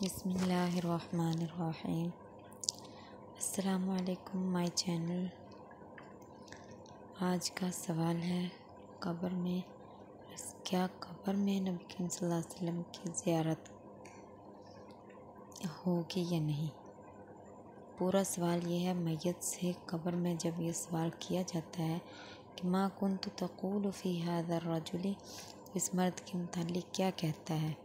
बिस्मिल्लाहिर्रहमानिर्रहीम। अस्सलामुअलैकुम my channel. आज का सवाल है कब्र में क्या कब्र में नबी करीम सल्लल्लाहु अलैहि वसल्लम की ज़ियारत होगी या नहीं। पूरा सवाल ये है, मैयत से कब्र में जब ये सवाल किया जाता है कि मा कुन्तु तक़ूलु फ़ी हाज़ा रजुली, इस मर्द के मुतालिक क्या कहता है,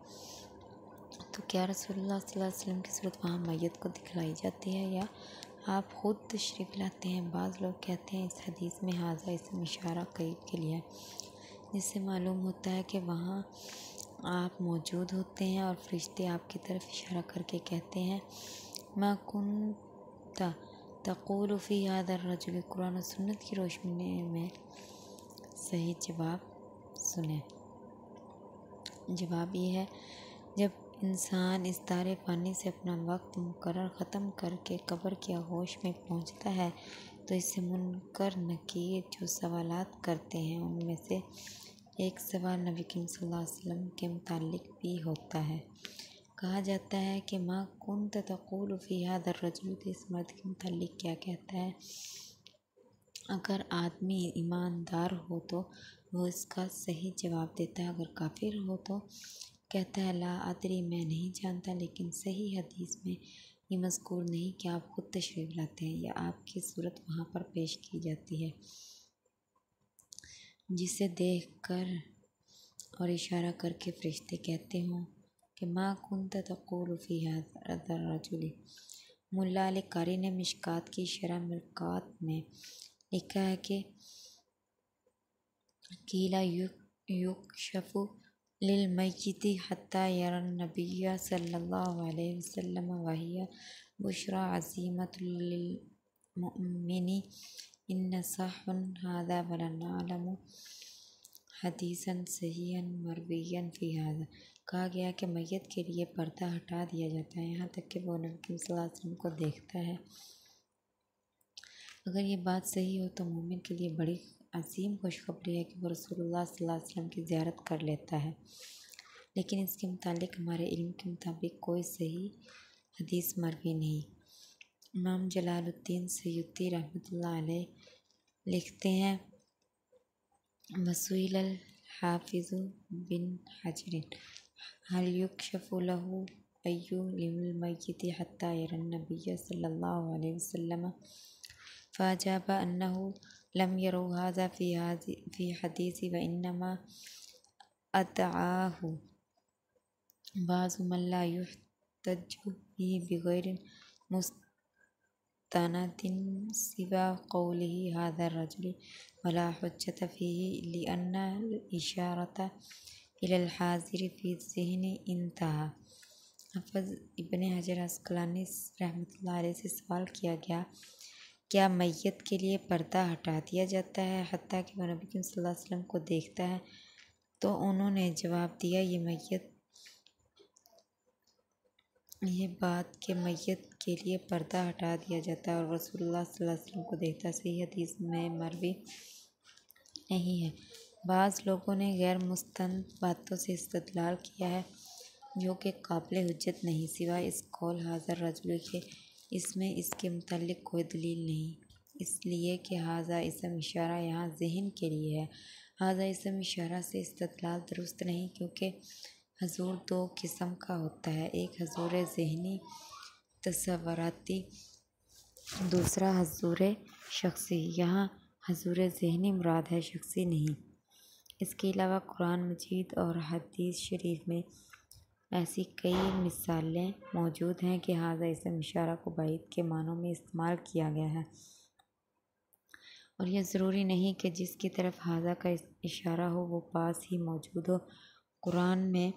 तो क्या रसूलुल्लाह सल्लल्लाहु अलैहि वसल्लम की सूरत वहाँ मैयत को दिखलाई जाती है या आप ख़ुद तशरीफ़ लाते हैं। बाज़ लोग कहते हैं इस हदीस में हाज़ा इसम इशारा कईब के लिए है, जिससे मालूम होता है कि वहाँ आप मौजूद होते हैं और फरिश्ते आपकी तरफ इशारा करके कहते हैं मा कुन्ता तक़ूलु फ़ी हाज़ा रजुल। कुरान और सुन्नत की रोशनी में सही जवाब सुने। जवाब ये है, जब इंसान इस दारे फ़ानी से अपना वक्त मुकर्रर ख़त्म करके कब्र के आगोश में पहुंचता है तो इससे मुनकर नकीर जो सवालात करते हैं उनमें से एक सवाल नबी करीम सल्लल्लाहु अलैहि वसल्लम के मुतालिक भी होता है। कहा जाता है कि मा कुन्त तक़ूलु फ़ी हाज़ा रजुल, इस मर्द के मुतालिक क्या कहता है। अगर आदमी ईमानदार हो तो वो इसका सही जवाब देता है, अगर काफिर हो तो कहता है ला अदरी, मैं नहीं जानता। लेकिन सही हदीस में ये मज़कूर नहीं कि आप खुद तशरीफ़ लाते हैं या आपकी सूरत वहाँ पर पेश की जाती है, जिसे देख कर और इशारा करके फरिश्ते कहते हों कि मा कुन्त तक़ूलु फ़ी हाज़ा रजुल। मुल्ला अली कारी ने मिशकात की शरह मिलकात में लिखा है कि कीला युकशफु लिलमय्यिति हत्ता यरन नबिय्य सल्लल्लाहु अलैहि वसल्लम वहिया बुशरा अज़ीमतुल लिलमुमिनी इन्न सह्हन हाज़ा वला नअलमु हदीसन सहीहन मरवियन फ़ी हाज़ा। कहा गया कि मैयत के लिए पर्दा हटा दिया जाता है यहाँ तक कि वो नबी करीम सल्लल्लाहु अलैहि वसल्लम को देखता है। अगर ये बात सही हो तो मोमिन के लिए बड़ी अजीम खुशखबरी है कि वो रसूलुल्लाह सल्लल्लाहु अलैहि वसल्लम की ज़ियारत कर लेता है। लेकिन इसके मुतालिक हमारे इल्म के मुताबिक कोई सही हदीस मरवी नहीं। इमाम जलालुद्दीन सयूती रहमतुल्लाह अलैह लिखते हैं वसुइलल हाफिज़ु बिन हजरिन हल युकशफु लहु अय्यु लिल मय्यिति हत्ता यरन नबिय्य सल्लल्लाहु अलैहि वसल्लम फ़अजाबा अन्नहु लम यरौ हाज़ा फ़ी हदीसी व इन्नमा अदआहु बाज़ु मन ला युहतज्जु बिही बिग़ैरि मुस्तनदिन सिवा क़ौलिही हाज़ा रजुल वला हुज्जत फ़ीही लिअन्नल इशारता इलल हाज़िरि फ़ी ज़िहनि इंतहा। हफ़्ज़ इब्ने हजर अस्क़लानी रहमतुल्लाह अलैह से सवाल किया गया, क्या मैयत के लिए पर्दा हटा दिया जाता है हत्ता कि वह नबी करीम सल्लल्लाहु अलैहि वसल्लम को देखता है। तो उन्होंने जवाब दिया ये बात कि मैयत के लिए पर्दा हटा दिया जाता है और रसूलुल्लाह सल्लल्लाहु अलैहि वसल्लम को देखता है सही हदीस में मरवी नहीं है। बाज़ लोगों ने गैर मुस्तंद बातों से इस्तिदलाल किया है जो कि काबिल हुज्जत नहीं सिवाय इस कौल हाज़ा रजुल के। इसमें इसके मुतालिक कोई दलील नहीं, इसलिए कि हाज़ा इसम इशारा यहाँ ज़हन के लिए है। हाज़ा इसम इशारा से इस्तिदलाल दुरुस्त नहीं, क्योंकि हजूर दो किस्म का होता है, एक हजूर ज़हनी तसव्वुराती, दूसरा हजूर शख्सी। यहाँ हजूर ज़हनी मुराद है, शख्सी नहीं। इसके अलावा कुरान मजीद और हदीस शरीफ में ऐसी कई मिसालें मौजूद हैं कि हाज़ा इसम इशारा को बाइद के मानों में इस्तेमाल किया गया है और यह ज़रूरी नहीं कि जिसकी तरफ हाज़ा का इशारा हो वो पास ही मौजूद हो। कुरान में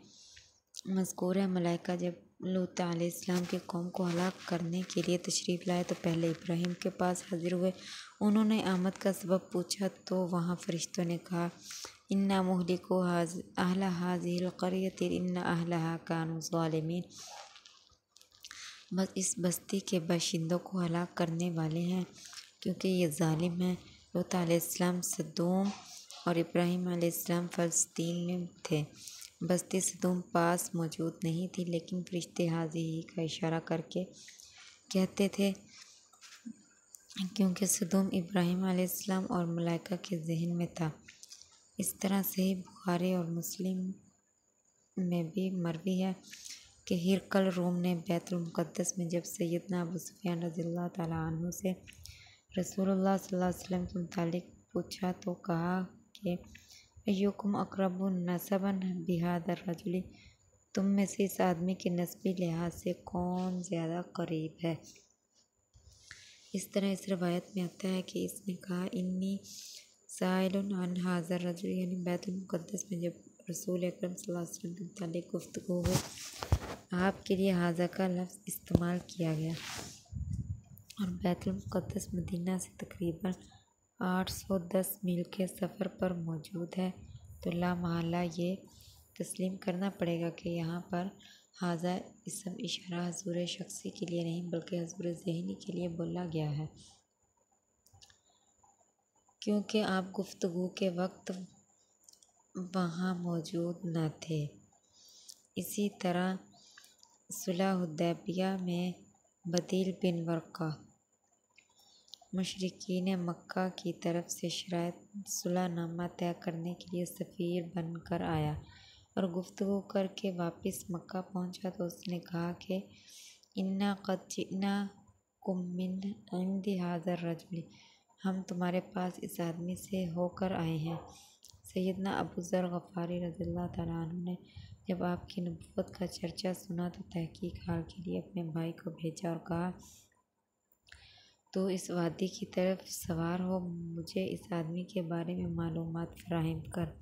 मज़कूर है मलाइका जब लूत अलैहिस्सलाम की कौम को हलाक करने के लिए तशरीफ़ लाए तो पहले इब्राहीम के पास हाजिर हुए। उन्होंने आमद का सबब पूछा तो वहाँ फरिश्तों ने कहा इन्ना मुहलिकु अहला हाज़िहिल क़रियति इन्ना अहलहा कानू ज़ालिमीन। बस इस बस्ती के बाशिंदों को हलाक करने वाले हैं क्योंकि ये ज़ालिम हैं। लूत अलैहिस्सलाम सदूम और इब्राहीम अलैहिस्सलाम फ़लस्तीन में थे। बस्ती सदूम पास मौजूद नहीं थी, लेकिन फरिश्ते हाजी ही का इशारा करके कहते थे, क्योंकि सदूम इब्राहिम अलैहिस्सलाम और मलाइका के जहन में था। इस तरह से बुखारी और मुस्लिम में भी मरवी है कि हिरकल रूम ने बैतुल मुक़द्दस में जब सैयदना अबू सुफियान रज़ियल्लाहु ताला अन्हु से रसूलुल्लाह सल्लल्लाहु अलैहि वसल्लम के मुतालिक पूछा तो कहा कि अय्युकुम अक़रबु नसबन बिहादर रजुली, तुम में से इस आदमी के नस्बी लिहाज से कौन ज़्यादा करीब है। इस तरह इस रवायत में आता है कि इसने कहा, इन्नी साइलुन अन हाज़र रजुल, यानी बैतुल मुक़द्दस में जब रसूल अकरम सल्लल्लाहु अलैहि वसल्लम के मुतालिक गुफ्तगू हो, आपके लिए हाज़ा का लफ्ज़ इस्तेमाल किया गया और बैतुल मुक़द्दस मदीना से तकरीबन 810 मील के सफ़र पर मौजूद है, तो ला महल्ला ये तस्लीम करना पड़ेगा कि यहाँ पर हाज़ा इसम इशारा हजूर शख्सी के लिए नहीं बल्कि हजूर ज़हनी के लिए बोला गया है, क्योंकि आप गुफ्तगू के वक्त वहाँ मौजूद न थे। इसी तरह सुलह हुदैबिया में बदील बिन वर्का मुशरिकीन मक्का की तरफ से शराइत सुलहनामा तय करने के लिए सफ़ीर बनकर आया और गुफ्तगू करके वापस मक्का पहुंचा तो उसने कहा कि इन्ना क़द जिअनाकुम मिन इंदि हाज़र रजुल, हम तुम्हारे पास इस आदमी से होकर आए हैं। सैयदना अबू ज़र ग़फ़ारी रज़ियल्लाहु ताला अन्हु ने जब आपकी नबूवत का चर्चा सुना तो तहकीक हाल के लिए अपने भाई को भेजा और कहा, तो इस वादी की तरफ सवार हो, मुझे इस आदमी के बारे में मालूमात फराहम कर।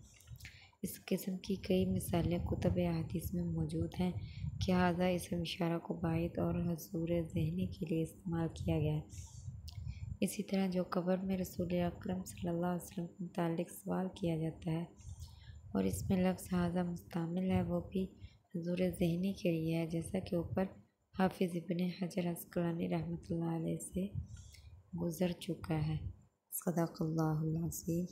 इस किस्म की कई मिसालें कुतुब हदीस में मौजूद हैं कि हाज़ा इसम इशारा को बायत और हजूर ज़हनी के लिए इस्तेमाल किया गया है। इसी तरह जो कब्र में रसूल अकरम सल्लल्लाहु अलैहि वसल्लम के मुतालिक सवाल किया जाता है और इसमें लफ्ज़ हाज़ा मुस्तामिल है, वो भी हजूर ज़हनी के लिए है, जैसा कि ऊपर हाफिज़ इब्न हजर अस्क़लानी रहमतुल्लाह अलैह से गुज़र चुका है। सदक़ल्लाहुल अज़ीम।